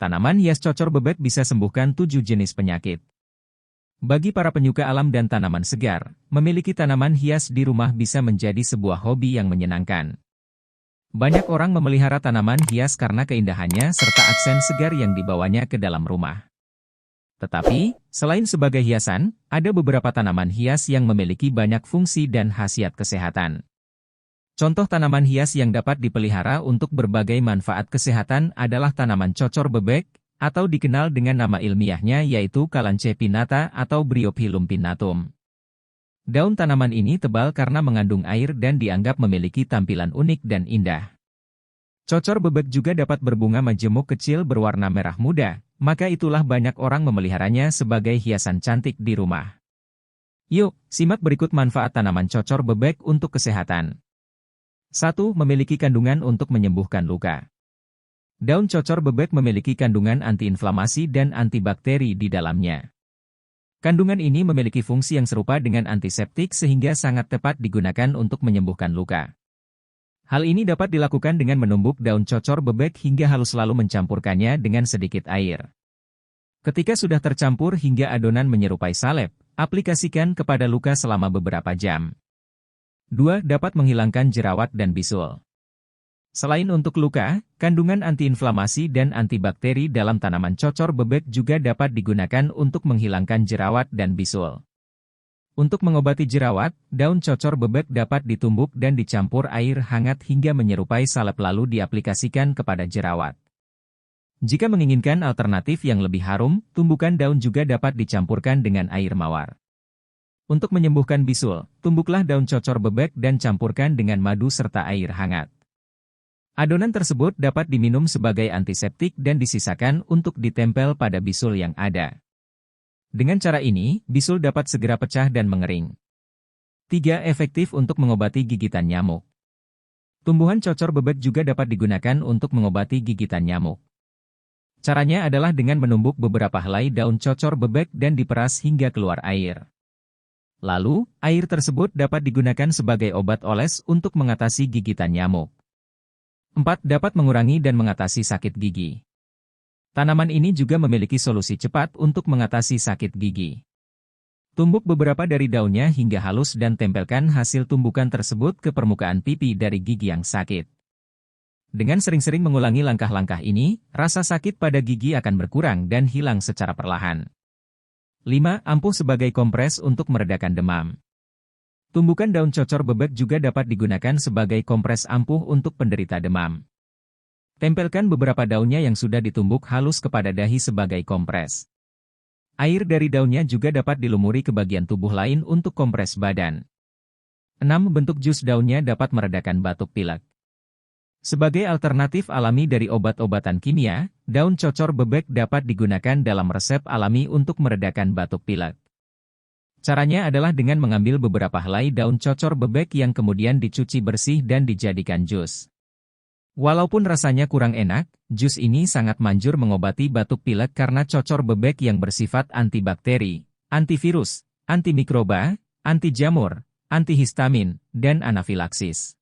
Tanaman hias cocor bebek bisa sembuhkan 7 jenis penyakit. Bagi para penyuka alam dan tanaman segar, memiliki tanaman hias di rumah bisa menjadi sebuah hobi yang menyenangkan. Banyak orang memelihara tanaman hias karena keindahannya serta aksen segar yang dibawanya ke dalam rumah. Tetapi, selain sebagai hiasan, ada beberapa tanaman hias yang memiliki banyak fungsi dan khasiat kesehatan. Contoh tanaman hias yang dapat dipelihara untuk berbagai manfaat kesehatan adalah tanaman cocor bebek, atau dikenal dengan nama ilmiahnya yaitu Kalanchoe pinnata atau Bryophyllum pinnatum. Daun tanaman ini tebal karena mengandung air dan dianggap memiliki tampilan unik dan indah. Cocor bebek juga dapat berbunga majemuk kecil berwarna merah muda, maka itulah banyak orang memeliharanya sebagai hiasan cantik di rumah. Yuk, simak berikut manfaat tanaman cocor bebek untuk kesehatan. 1. Memiliki kandungan untuk menyembuhkan luka. Daun cocor bebek memiliki kandungan antiinflamasi dan antibakteri di dalamnya. Kandungan ini memiliki fungsi yang serupa dengan antiseptik sehingga sangat tepat digunakan untuk menyembuhkan luka. Hal ini dapat dilakukan dengan menumbuk daun cocor bebek hingga halus lalu mencampurkannya dengan sedikit air. Ketika sudah tercampur hingga adonan menyerupai salep, aplikasikan kepada luka selama beberapa jam. 2. Dapat menghilangkan jerawat dan bisul. Selain untuk luka, kandungan antiinflamasi dan antibakteri dalam tanaman cocor bebek juga dapat digunakan untuk menghilangkan jerawat dan bisul. Untuk mengobati jerawat, daun cocor bebek dapat ditumbuk dan dicampur air hangat hingga menyerupai salep lalu diaplikasikan kepada jerawat. Jika menginginkan alternatif yang lebih harum, tumbukan daun juga dapat dicampurkan dengan air mawar. Untuk menyembuhkan bisul, tumbuklah daun cocor bebek dan campurkan dengan madu serta air hangat. Adonan tersebut dapat diminum sebagai antiseptik dan disisakan untuk ditempel pada bisul yang ada. Dengan cara ini, bisul dapat segera pecah dan mengering. 3. Efektif untuk mengobati gigitan nyamuk. Tumbuhan cocor bebek juga dapat digunakan untuk mengobati gigitan nyamuk. Caranya adalah dengan menumbuk beberapa helai daun cocor bebek dan diperas hingga keluar air. Lalu, air tersebut dapat digunakan sebagai obat oles untuk mengatasi gigitan nyamuk. 4. Dapat mengurangi dan mengatasi sakit gigi. Tanaman ini juga memiliki solusi cepat untuk mengatasi sakit gigi. Tumbuk beberapa dari daunnya hingga halus dan tempelkan hasil tumbukan tersebut ke permukaan pipi dari gigi yang sakit. Dengan sering-sering mengulangi langkah-langkah ini, rasa sakit pada gigi akan berkurang dan hilang secara perlahan. 5. Ampuh sebagai kompres untuk meredakan demam. Tumbukan daun cocor bebek juga dapat digunakan sebagai kompres ampuh untuk penderita demam. Tempelkan beberapa daunnya yang sudah ditumbuk halus kepada dahi sebagai kompres. Air dari daunnya juga dapat dilumuri ke bagian tubuh lain untuk kompres badan. 6. Bentuk jus daunnya dapat meredakan batuk pilek. Sebagai alternatif alami dari obat-obatan kimia, daun cocor bebek dapat digunakan dalam resep alami untuk meredakan batuk pilek. Caranya adalah dengan mengambil beberapa helai daun cocor bebek yang kemudian dicuci bersih dan dijadikan jus. Walaupun rasanya kurang enak, jus ini sangat manjur mengobati batuk pilek karena cocor bebek yang bersifat antibakteri, antivirus, antimikroba, anti jamur, antihistamin, dan anafilaksis.